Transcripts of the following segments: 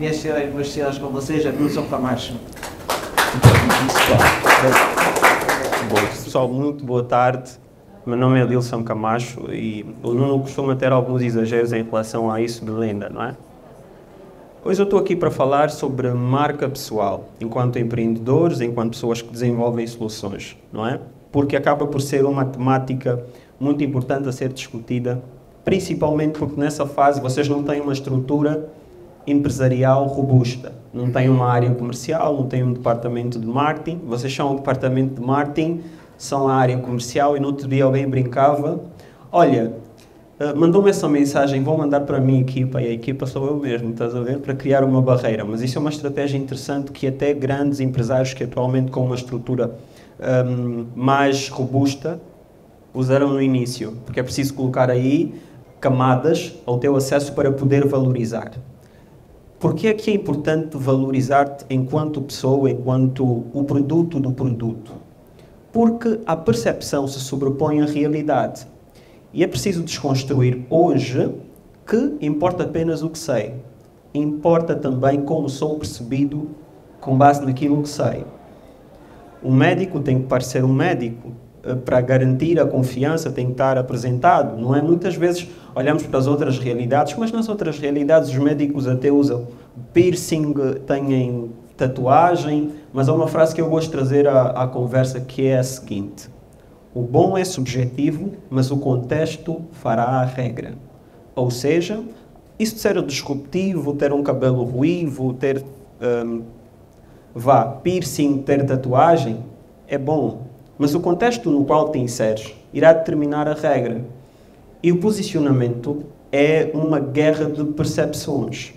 minhas senhoras e meus senhores, com vocês, Adilson Camacho. Pessoal, muito boa tarde. Meu nome é Adilson Camacho e o Nuno costuma ter alguns exageros em relação a isso de lenda, não é? Hoje eu estou aqui para falar sobre marca pessoal, enquanto empreendedores, enquanto pessoas que desenvolvem soluções, não é? Porque acaba por ser uma temática muito importante a ser discutida, principalmente porque nessa fase vocês não têm uma estrutura empresarial robusta, não têm uma área comercial, não têm um departamento de marketing, vocês são um departamento de marketing, são a área comercial, e no outro dia alguém brincava, olha, mandou-me essa mensagem, vão mandar para a minha equipa, e a equipa sou eu mesmo, estás a ver, para criar uma barreira. Mas isso é uma estratégia interessante que até grandes empresários que atualmente com uma estrutura mais robusta usaram no início, porque é preciso colocar aí camadas ao teu acesso para poder valorizar. Porquê é que é importante valorizar-te enquanto pessoa, enquanto o produto do produto? Porque a percepção se sobrepõe à realidade. E é preciso desconstruir hoje que importa apenas o que sei. Importa também como sou percebido com base naquilo que sei. O médico tem que parecer um médico. Para garantir a confiança tem que estar apresentado. Não é? Muitas vezes olhamos para as outras realidades, mas nas outras realidades os médicos até usam piercing, têm tatuagem, mas há uma frase que eu gosto de trazer à conversa que é a seguinte: o bom é subjetivo, mas o contexto fará a regra. Ou seja, isso de ser disruptivo, ter um cabelo ruivo, ter piercing, ter tatuagem, é bom. Mas o contexto no qual te inseres irá determinar a regra. E o posicionamento é uma guerra de percepções.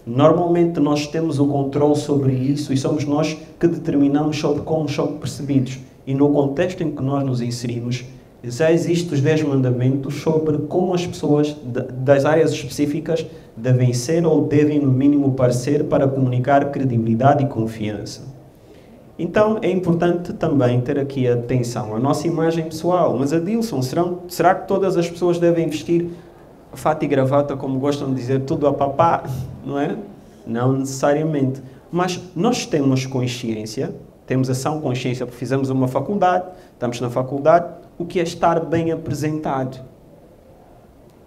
Normalmente nós temos o controle sobre isso e somos nós que determinamos sobre como somos percebidos. E no contexto em que nós nos inserimos, já existem os 10 mandamentos sobre como as pessoas das áreas específicas devem ser ou devem, no mínimo, parecer para comunicar credibilidade e confiança. Então, é importante também ter aqui atenção à nossa imagem pessoal. Mas, Adilson, será que todas as pessoas devem vestir fato e gravata, como gostam de dizer, tudo a papá? Não é? Não necessariamente. Mas nós temos consciência, temos ação consciência, porque fizemos uma faculdade, estamos na faculdade, o que é estar bem apresentado.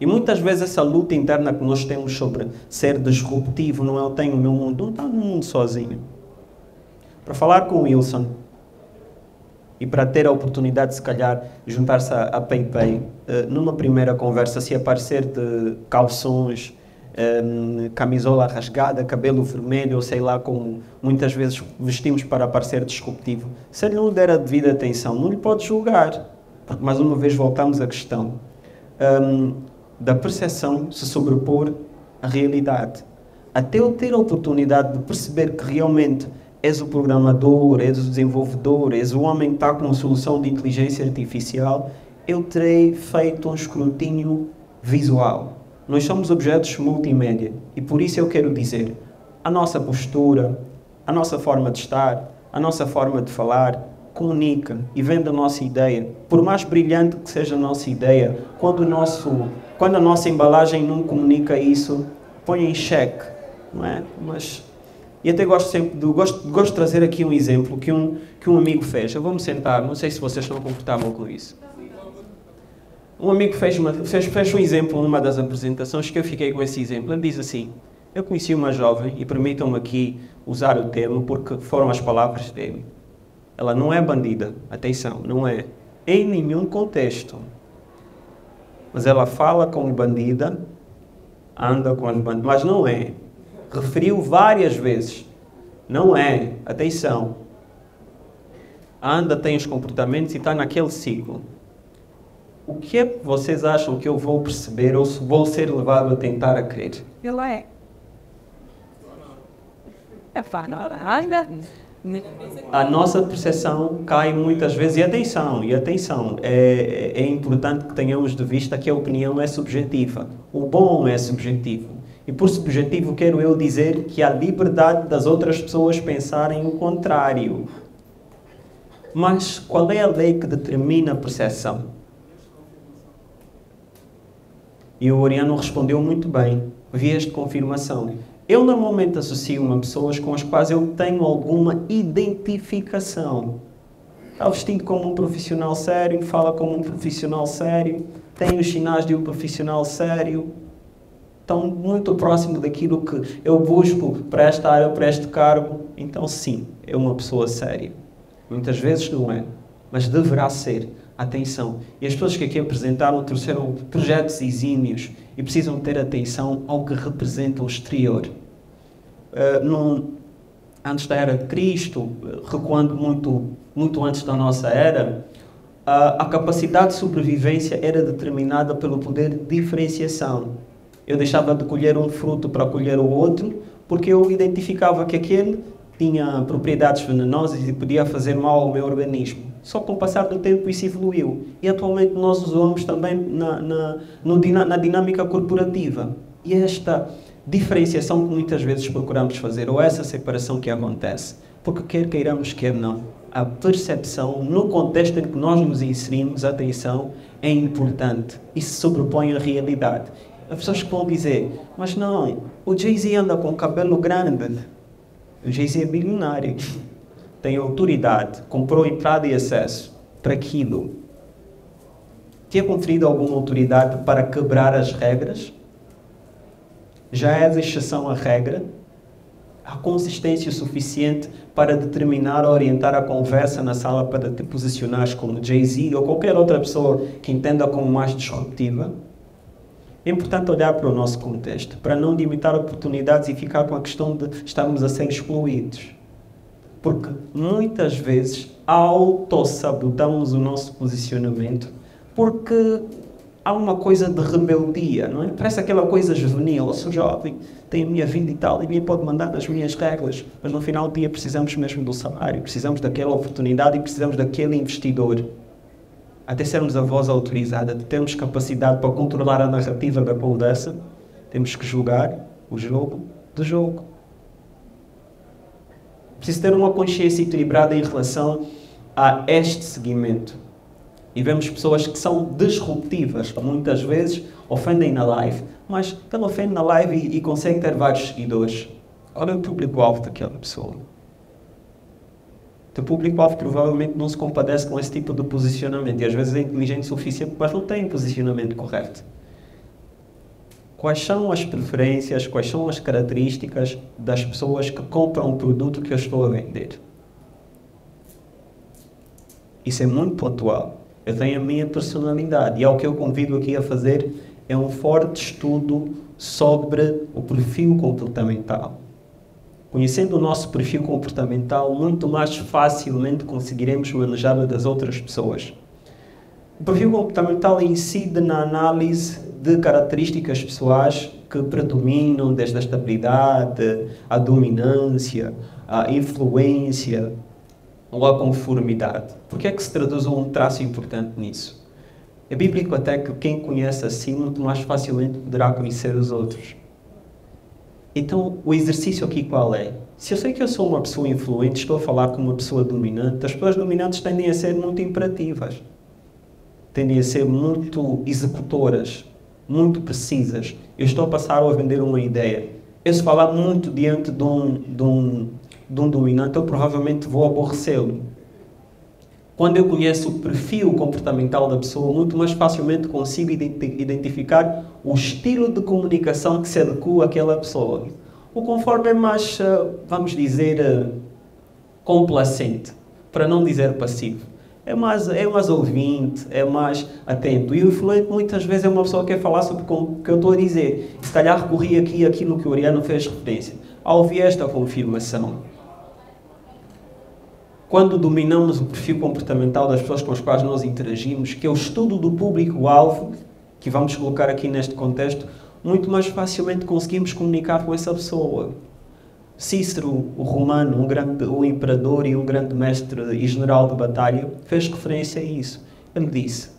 E muitas vezes essa luta interna que nós temos sobre ser disruptivo, não é eu tenho o meu mundo, não está no mundo sozinho. Para falar com o Wilson e para ter a oportunidade de, se calhar, juntar-se a PayPay, numa primeira conversa, se aparecer de calções, camisola rasgada, cabelo vermelho, ou sei lá, como muitas vezes vestimos para parecer disruptivo, se ele não der a devida atenção, não lhe pode julgar. Porque, mais uma vez, voltamos à questão da percepção se sobrepor à realidade. Até eu ter a oportunidade de perceber que realmente és o programador, és o desenvolvedor, és o homem que está com uma solução de inteligência artificial, eu terei feito um escrutínio visual. Nós somos objetos multimédia e por isso eu quero dizer, a nossa postura, a nossa forma de estar, a nossa forma de falar, comunica e vende a nossa ideia. Por mais brilhante que seja a nossa ideia, quando a nossa embalagem não comunica isso, põe em xeque, não é? E até gosto de trazer aqui um exemplo que um amigo fez. Eu vou-me sentar, não sei se vocês estão confortáveis com isso. Um amigo fez um exemplo numa das apresentações que eu fiquei com esse exemplo. Ele diz assim: eu conheci uma jovem, e permitam-me aqui usar o termo porque foram as palavras dele. Ela não é bandida, atenção, não é, em nenhum contexto. Mas ela fala como bandida, anda com as bandidas, mas não é. Referiu várias vezes. Não é. Atenção. Anda, tem os comportamentos e está naquele ciclo. O que é que vocês acham que eu vou perceber ou se vou ser levado a tentar a crer? Ela é. É ainda. A nossa percepção cai muitas vezes. E atenção, é importante que tenhamos de vista que a opinião é subjetiva. O bom é subjetivo. E por subjetivo quero eu dizer que há liberdade das outras pessoas pensarem o contrário. Mas qual é a lei que determina a percepção? E o Oriano respondeu muito bem. Vias de confirmação. Eu normalmente associo-me a pessoas com as quais eu tenho alguma identificação. Está vestido como um profissional sério, fala como um profissional sério, tem os sinais de um profissional sério. Estão muito próximo daquilo que eu busco para esta área, para este cargo. Então, sim, é uma pessoa séria. Muitas vezes não é, mas deverá ser. Atenção. E as pessoas que aqui apresentaram trouxeram projetos exímios e precisam ter atenção ao que representa o exterior. Antes da era de Cristo, recuando muito antes da nossa era, a capacidade de sobrevivência era determinada pelo poder de diferenciação. Eu deixava de colher um fruto para colher o outro, porque eu identificava que aquele tinha propriedades venenosas e podia fazer mal ao meu organismo. Só com o passar do tempo isso evoluiu. E atualmente nós usamos também na dinâmica corporativa. E esta diferenciação que muitas vezes procuramos fazer, ou essa separação que acontece, porque quer queiramos, quer não, a percepção, no contexto em que nós nos inserimos, atenção, é importante e se sobrepõe à realidade. As pessoas que vão dizer, mas não, o Jay-Z anda com cabelo grande, o Jay-Z é bilionário, tem autoridade, comprou entrada e acesso para aquilo. Tinha conferido alguma autoridade para quebrar as regras? Já é de exceção à regra? Há consistência suficiente para determinar, orientar a conversa na sala para te posicionares como Jay-Z ou qualquer outra pessoa que entenda como mais disruptiva? É importante olhar para o nosso contexto, para não limitar oportunidades e ficar com a questão de estarmos a ser excluídos. Porque muitas vezes autossabotamos o nosso posicionamento porque há uma coisa de rebeldia, não é? Parece aquela coisa juvenil. Eu sou jovem, tenho a minha vida e tal, e ninguém pode mandar nas minhas regras, mas no final do dia precisamos mesmo do salário, precisamos daquela oportunidade e precisamos daquele investidor. Até sermos a voz autorizada, de termos capacidade para controlar a narrativa da conversa, temos que julgar o jogo do jogo. Preciso ter uma consciência equilibrada em relação a este segmento. E vemos pessoas que são disruptivas, muitas vezes ofendem na live, mas ele ofende na live e consegue ter vários seguidores. Olha o público-alvo daquela pessoa. O público-alvo provavelmente não se compadece com esse tipo de posicionamento e às vezes é inteligente o suficiente, mas não tem posicionamento correto. Quais são as preferências, quais são as características das pessoas que compram o produto que eu estou a vender? Isso é muito pontual. Eu tenho a minha personalidade e é o que eu convido aqui a fazer é um forte estudo sobre o perfil comportamental. Conhecendo o nosso perfil comportamental, muito mais facilmente conseguiremos manejar o das outras pessoas. O perfil comportamental incide na análise de características pessoais que predominam desde a estabilidade, a dominância, a influência ou a conformidade. Por que é que se traduz um traço importante nisso? É bíblico até que quem conhece a si muito mais facilmente poderá conhecer os outros. Então, o exercício aqui qual é? Se eu sei que eu sou uma pessoa influente, estou a falar com uma pessoa dominante, as pessoas dominantes tendem a ser muito imperativas. Tendem a ser muito executoras, muito precisas. Eu estou a passar a vender uma ideia. Eu se falar muito diante de um dominante, eu provavelmente vou aborrecê-lo. Quando eu conheço o perfil comportamental da pessoa, muito mais facilmente consigo identificar o estilo de comunicação que se adequa àquela pessoa. O conforme é mais, vamos dizer, complacente, para não dizer passivo. É mais ouvinte, é mais atento. E o influente muitas vezes é uma pessoa que quer falar sobre o que eu estou a dizer. Se calhar recorri aqui àquilo que o Oriano fez referência. Ao ouvir esta confirmação, quando dominamos o perfil comportamental das pessoas com as quais nós interagimos, que é o estudo do público-alvo, que vamos colocar aqui neste contexto, muito mais facilmente conseguimos comunicar com essa pessoa. Cícero, o romano, um imperador e um grande mestre e general de batalha, fez referência a isso. Ele disse,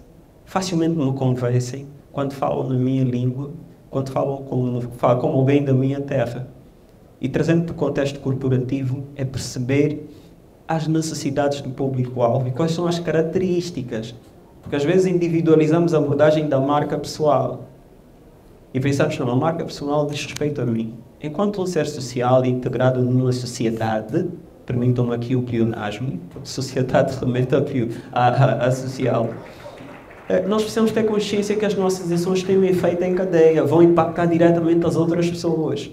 facilmente me convencem quando falam na minha língua, quando falam como o bem da minha terra. E trazendo para o contexto corporativo, é perceber as necessidades do público-alvo e quais são as características. Porque às vezes individualizamos a abordagem da marca pessoal e pensamos, não, a marca pessoal diz respeito a mim. enquanto um ser social integrado numa sociedade, permitam-me aqui o pleonasmo, porque sociedade remete aqui a social, nós precisamos ter consciência que as nossas ações têm um efeito em cadeia, vão impactar diretamente as outras pessoas.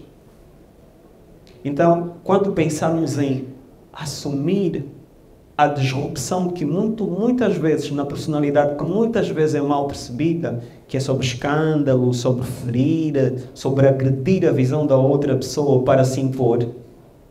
Então, quando pensarmos em assumir a disrupção que muitas vezes, na personalidade que muitas vezes é mal percebida, que é sobre escândalo, sobre ferir, sobre agredir a visão da outra pessoa para se impor,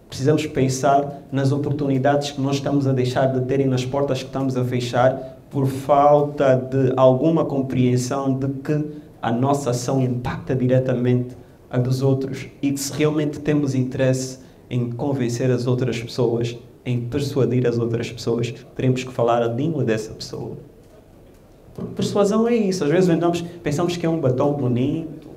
precisamos pensar nas oportunidades que nós estamos a deixar de ter e nas portas que estamos a fechar por falta de alguma compreensão de que a nossa ação impacta diretamente a dos outros e que se realmente temos interesse em convencer as outras pessoas, em persuadir as outras pessoas, teremos que falar a língua dessa pessoa. Porque persuasão é isso. Às vezes pensamos que é um batom bonito,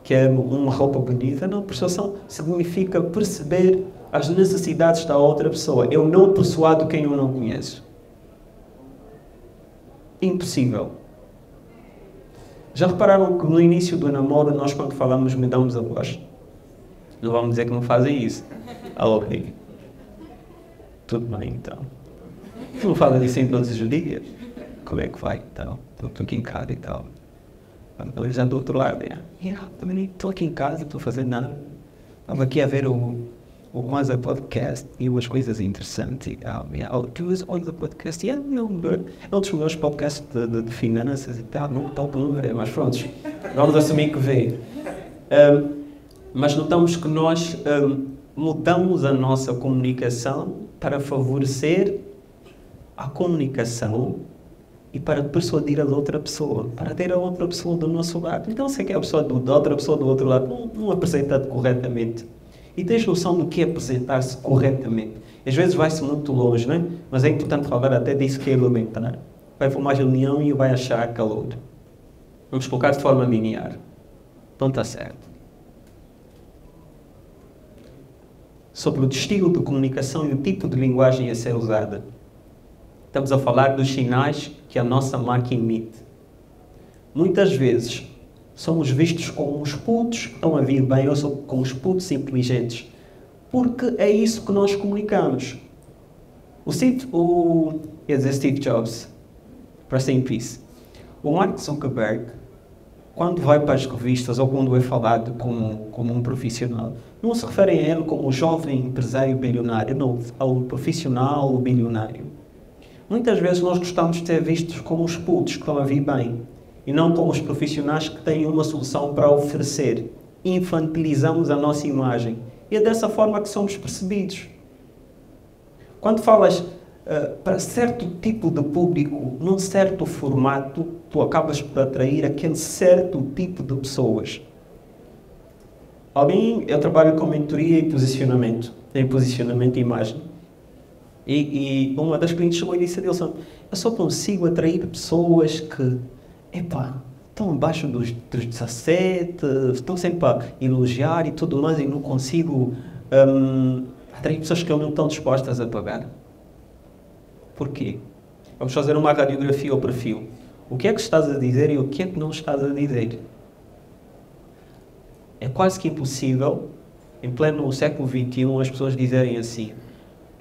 que é uma roupa bonita. Não, persuasão significa perceber as necessidades da outra pessoa. Eu não persuado quem eu não conheço. Impossível. Já repararam que no início do namoro, nós quando falamos, mudamos a voz? Não vamos dizer que não fazem isso. Alô, rei. Tudo bem, então. Não fala disso em todos os dias. Como é que vai, então? Estou aqui em casa e tal. Ele já do outro lado, também estou aqui em casa, não estou fazendo nada. Estava aqui a ver o Maza Podcast e umas coisas interessantes e tal. Tu olhas o podcast e é um dos meus podcasts de finanças e tal, não está o número, mas pronto, vamos assumir que vê. Mas notamos que nós mudamos a nossa comunicação para favorecer a comunicação e para persuadir a outra pessoa, para ter a outra pessoa do nosso lado. Então, se é que a pessoa da outra pessoa do outro lado não apresenta-te corretamente. E tens noção do que é apresentar-se corretamente. Às vezes vai-se muito longe, não é? Mas é importante falar até disso que é elementar. Vai para uma reunião e vai achar calor. Vamos colocar de forma linear. Então está certo. Sobre o estilo de comunicação e o tipo de linguagem a ser usada. Estamos a falar dos sinais que a nossa marca emite. Muitas vezes somos vistos como uns putos que estão a vir bem ou como uns putos inteligentes. Porque é isso que nós comunicamos. Quer dizer, Steve Jobs, rest in peace. O Mark Zuckerberg, quando vai para as revistas ou quando é falado como um profissional, não se referem a ele como o jovem empresário bilionário, não, ao profissional bilionário. Muitas vezes nós gostamos de ser vistos como os putos que estão a vir bem e não como os profissionais que têm uma solução para oferecer. Infantilizamos a nossa imagem e é dessa forma que somos percebidos. Quando falas para certo tipo de público, num certo formato, tu acabas por atrair aquele certo tipo de pessoas. Eu trabalho com mentoria e posicionamento, em posicionamento e imagem. E uma das clientes chegou e disse a Deus, eu só consigo atrair pessoas que, estão abaixo dos 17, estão sempre a elogiar e tudo mais, e não consigo atrair pessoas que não estão dispostas a pagar. Porquê? Vamos fazer uma radiografia ao perfil. O que é que estás a dizer e o que é que não estás a dizer? É quase que impossível, em pleno século XXI, as pessoas dizerem assim,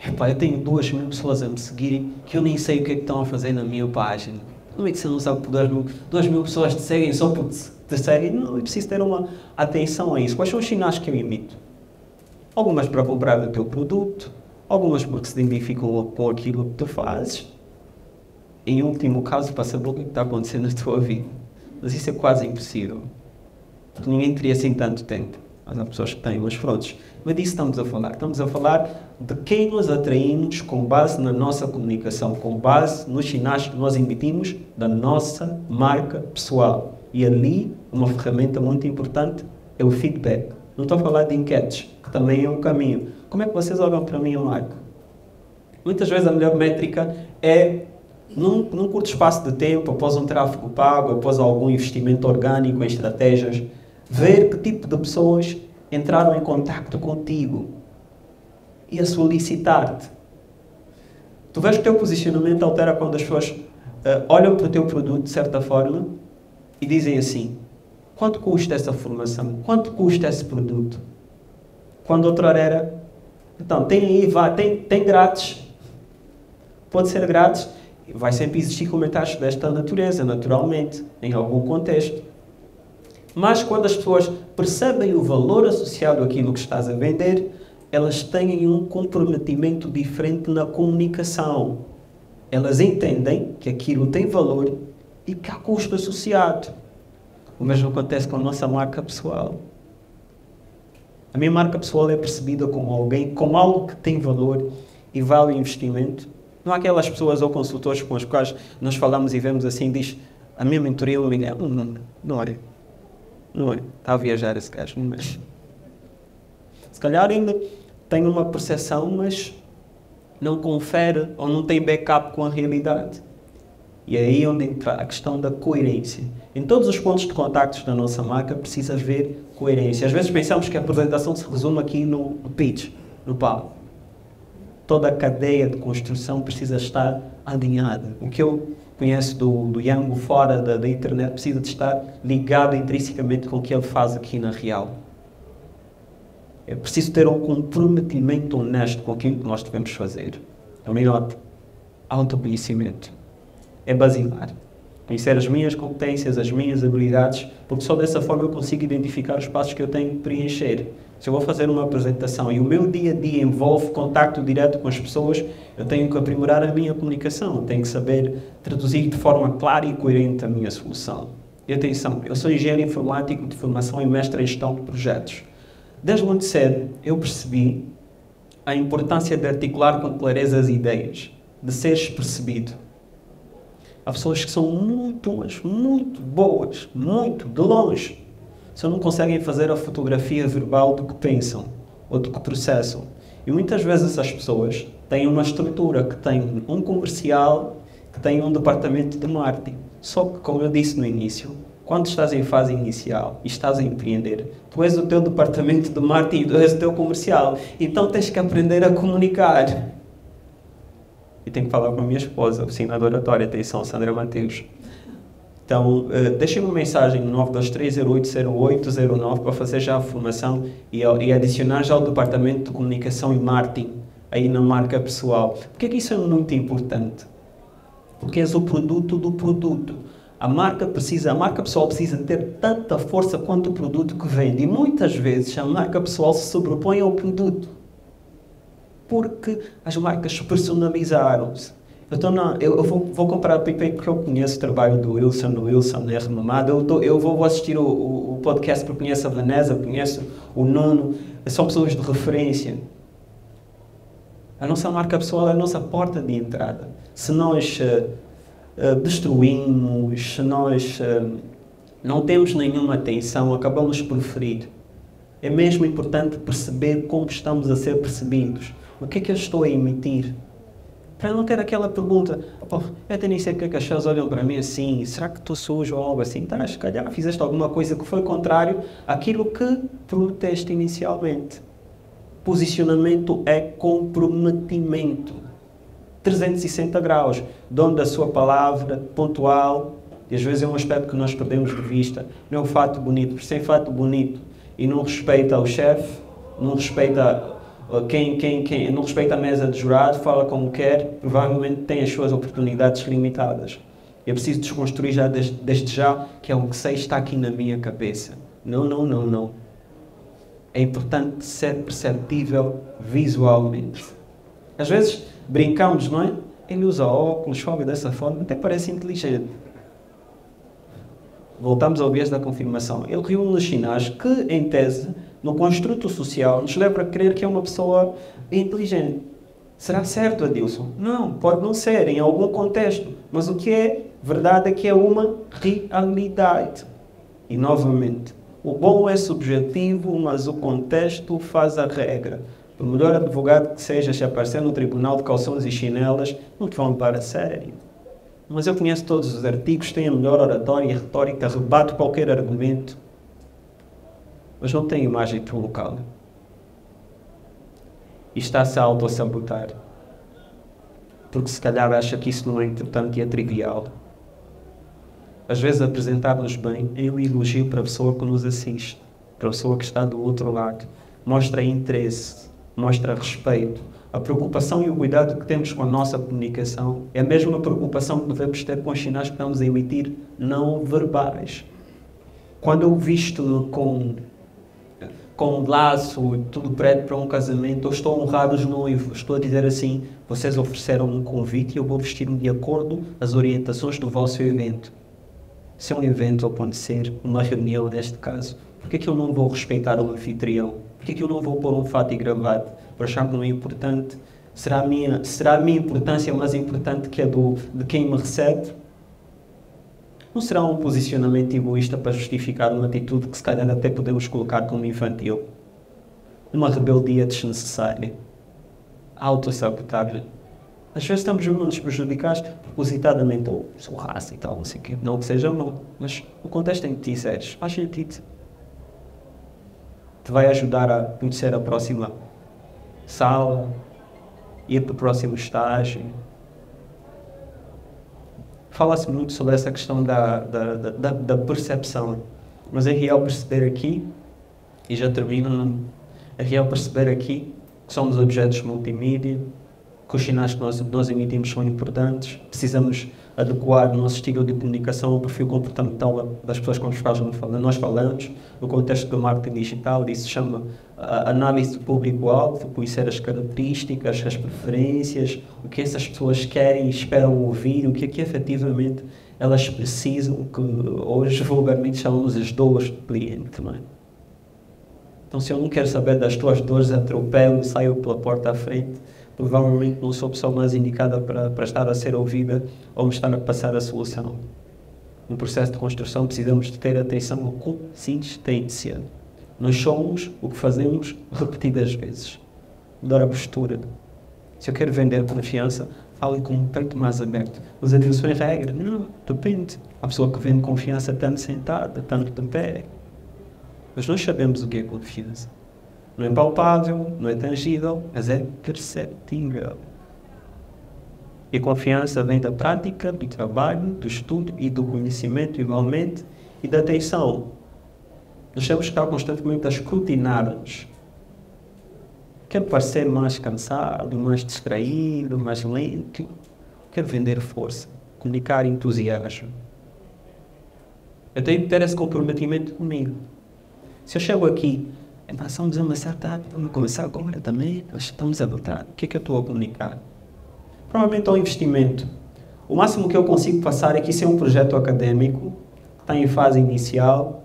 eu tenho 2.000 pessoas a me seguirem que eu nem sei o que é que estão a fazer na minha página. Como é que você não sabe que 2.000 pessoas te seguem só porque te seguem? Não, é preciso ter uma atenção a isso. Quais são os sinais que eu imito? Algumas para comprar o teu produto, algumas porque se identificam com aquilo que tu fazes. Em último caso, para saber o que está acontecendo na tua vida. Mas isso é quase impossível. Porque ninguém teria assim tanto tempo. Mas há pessoas que têm, mas prontos. Mas disso estamos a falar. Estamos a falar de quem nos atraímos com base na nossa comunicação, com base nos sinais que nós emitimos da nossa marca pessoal. E ali, uma ferramenta muito importante é o feedback. Não estou a falar de enquetes, que também é um caminho. Como é que vocês olham para a minha marca? Muitas vezes a melhor métrica é, num curto espaço de tempo, após um tráfego pago, após algum investimento orgânico em estratégias, ver que tipo de pessoas entraram em contacto contigo e a solicitar-te. Tu vês que o teu posicionamento altera quando as pessoas olham para o teu produto de certa forma e dizem assim, quanto custa essa formação? Quanto custa esse produto? Quando outrora era... Então, tem grátis. Pode ser grátis. Vai sempre existir comentários desta natureza, naturalmente, em algum contexto. Mas quando as pessoas percebem o valor associado àquilo que estás a vender, elas têm um comprometimento diferente na comunicação. Elas entendem que aquilo tem valor e que há custo associado. O mesmo acontece com a nossa marca pessoal. A minha marca pessoal é percebida como alguém, como algo que tem valor e vale o investimento. Não há aquelas pessoas ou consultores com os quais nós falamos e vemos assim, diz, a minha mentoria, eu digo, não é. Está a viajar esse gajo, não é. Se calhar ainda tem uma percepção, mas não confere ou não tem backup com a realidade. E é aí onde entra a questão da coerência. Em todos os pontos de contactos da nossa marca precisa haver coerência. Às vezes pensamos que a apresentação se resume aqui no pitch, no palco. Toda a cadeia de construção precisa estar alinhada. O que eu conheço do Yango fora da internet precisa de estar ligado intrinsecamente com o que ele faz aqui na real. É preciso ter um comprometimento honesto com aquilo que nós devemos fazer. É o melhor autoconhecimento. É basilar. Conhecer as minhas competências, as minhas habilidades, porque só dessa forma eu consigo identificar os passos que eu tenho que preencher. Se eu vou fazer uma apresentação e o meu dia-a-dia envolve contacto direto com as pessoas, eu tenho que aprimorar a minha comunicação, tenho que saber traduzir de forma clara e coerente a minha solução. E atenção, eu sou engenheiro informático de formação e mestre em gestão de projetos. Desde muito cedo eu percebi a importância de articular com clareza as ideias, de seres percebido. Há pessoas que são muito, mas muito boas, muito de longe, só não conseguem fazer a fotografia verbal do que pensam ou do que processam. E muitas vezes essas pessoas têm uma estrutura que tem um comercial, que tem um departamento de marketing. Só que, como eu disse no início, quando estás em fase inicial e estás a empreender, tu és o teu departamento de marketing e tu és o teu comercial. Então tens que aprender a comunicar. E tenho que falar com a minha esposa, oficina de oratória, atenção, Sandra Mateus. Então, deixem uma mensagem no 923080809 para fazer já a formação e adicionar já o departamento de comunicação e marketing aí na marca pessoal. Por que é que isso é muito importante? Porque és o produto do produto. A marca pessoal precisa ter tanta força quanto o produto que vende. E muitas vezes a marca pessoal se sobrepõe ao produto. Porque as marcas personalizaram-se. Eu vou comprar a PP porque eu conheço o trabalho do Wilson, é renomado. Eu vou assistir o podcast porque conheço a Vanessa, conheço o Nuno. São pessoas de referência. A nossa marca pessoal é a nossa porta de entrada. Se nós destruímos, se nós não temos nenhuma atenção, acabamos por ferir. É mesmo importante perceber como estamos a ser percebidos. O que é que eu estou a emitir? Para não ter aquela pergunta, eu até nem sei porque é que as pessoas olham para mim assim, será que estou sujo ou algo assim? Tá, se calhar fizeste alguma coisa que foi contrário àquilo que prometeste inicialmente. Posicionamento é comprometimento. 360 graus, dono da sua palavra, pontual, e às vezes é um aspecto que nós perdemos de vista. Não é o fato bonito, porque sem fato bonito e não respeita o chefe, não respeita não respeita a mesa de jurado, fala como quer, provavelmente tem as suas oportunidades limitadas. É preciso desconstruir já desde já que é o que sei está aqui na minha cabeça. Não. É importante ser perceptível visualmente. Às vezes brincamos, não é? Ele usa óculos, fala dessa forma, até parece inteligente. Voltamos ao viés da confirmação. Ele reúne os sinais que, em tese, no construto social, nos leva a crer que é uma pessoa inteligente. Será certo, Adilson? Não, pode não ser, em algum contexto. Mas o que é verdade é que é uma realidade. E, novamente, o bom é subjetivo, mas o contexto faz a regra. Por melhor advogado que seja, se aparecer no tribunal de calções e chinelas, não te vão levar a sério. Mas eu conheço todos os artigos, tenho a melhor oratória e retórica, rebato qualquer argumento. Mas não tem imagem tão local. E está-se a auto-sabotar. Porque se calhar acha que isso não é importante e é trivial. Às vezes apresentar-nos bem é um elogio para a pessoa que nos assiste, para a pessoa que está do outro lado. mostra interesse, mostra respeito. A preocupação e o cuidado que temos com a nossa comunicação é a mesma preocupação que devemos ter com os sinais que estamos a emitir não verbais. Quando eu visto com um laço e tudo preto para um casamento, eu estou a honrar os noivos. Estou a dizer assim, vocês ofereceram um convite e eu vou vestir-me de acordo às orientações do vosso evento. Se é um evento, ou pode ser uma reunião neste caso, por que eu não vou respeitar o anfitrião? Por que eu não vou pôr um fato e gravata? Por achar que não é importante? Será a minha importância mais importante que a de quem me recebe? Não será um posicionamento egoísta para justificar uma atitude que se calhar até podemos colocar como infantil? Uma rebeldia desnecessária. Autossabotagem. Às vezes estamos a nos prejudicar propositadamente, ou sou raça e tal, não sei o quê. Não que seja não, mas o contexto em que te inseres faz sentido. Te vai ajudar a conhecer a próxima sala, ir para o próximo estágio. Fala-se muito sobre essa questão da percepção, mas é real perceber aqui, e já termino, é real perceber aqui que somos objetos multimídia, que os sinais que nós emitimos são importantes, precisamos adequar o nosso estilo de comunicação ao perfil comportamental das pessoas com as quais nós falamos, no contexto do marketing digital, isso se chama análise do público-alvo, conhecer as características, as preferências, o que essas pessoas querem e esperam ouvir, o que é que efetivamente elas precisam, que hoje vulgarmente chamamos as dores do cliente, não é? Então, se eu não quero saber das tuas dores, atropelo, saio pela porta à frente, provavelmente não sou a pessoa mais indicada para estar a ser ouvida ou me estar a passar a solução. No processo de construção precisamos de ter atenção à consistência. Nós somos o que fazemos repetidas vezes. Mudar a postura. Se eu quero vender confiança, fale com um peito mais aberto. Os atenção em regra? Não, depende. Há pessoa que vende confiança tanto sentada, tanto de pé. Mas nós sabemos o que é confiança. Não é palpável, não é tangível, mas é perceptível. E a confiança vem da prática, do trabalho, do estudo e do conhecimento igualmente, e da atenção. Nós temos que estar constantemente a escrutinar-nos. Quero parecer mais cansado, mais distraído, mais lento. Quero vender força, comunicar entusiasmo. Eu tenho que ter esse comprometimento comigo. Se eu chego aqui, estamos a uma certa data, vamos começar agora também, nós estamos a lutar. O que é que eu estou a comunicar? Provavelmente é um investimento. O máximo que eu consigo passar é que isso é um projeto académico, que está em fase inicial,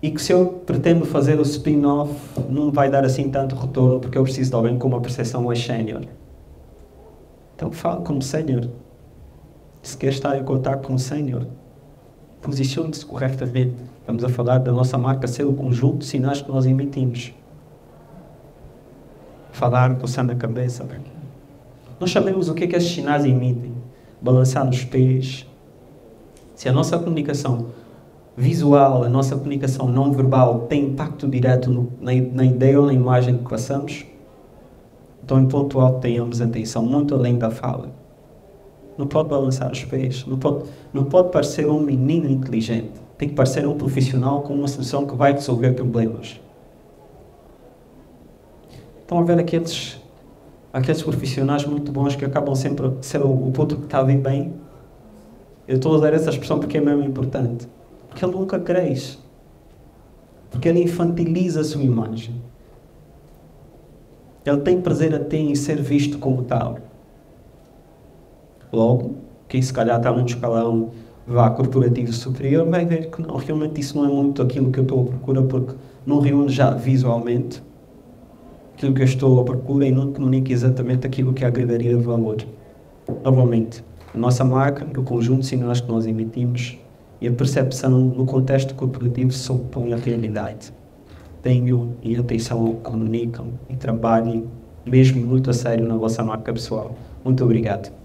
e que se eu pretendo fazer o spin-off, não vai dar assim tanto retorno, porque eu preciso de alguém com uma percepção mais sénior. Então falo como sénior. Se quer estar em contato com o sénior, posicione-se corretamente. Estamos a falar da nossa marca ser o conjunto de sinais que nós emitimos. Falar, coçando a cabeça. Nós sabemos o que é que esses sinais emitem. Balançar os pés. Se a nossa comunicação visual, a nossa comunicação não verbal tem impacto direto na ideia ou na imagem que passamos, então em ponto alto tenhamos atenção muito além da fala. Não pode balançar os pés, não pode parecer um menino inteligente. Tem que parecer um profissional com uma solução que vai resolver problemas. Estão a ver aqueles profissionais muito bons que acabam sempre a ser o ponto que está a vir bem? Eu estou a usar essa expressão porque é mesmo importante. Porque ele nunca cresce. Porque ele infantiliza a sua imagem. Ele tem prazer até em ser visto como tal. Logo, quem se calhar está num escalão corporativo superior vai ver que não, realmente isso não é muito aquilo que eu estou à procura, porque não reúne já visualmente aquilo que eu estou à procura e não comunica exatamente aquilo que agregaria valor. Novamente, a nossa marca, o conjunto de sinais que nós emitimos e a percepção no contexto corporativo sobrepondo a realidade. Tenham e atenção, comunicam e trabalhem mesmo muito a sério na vossa marca pessoal. Muito obrigado.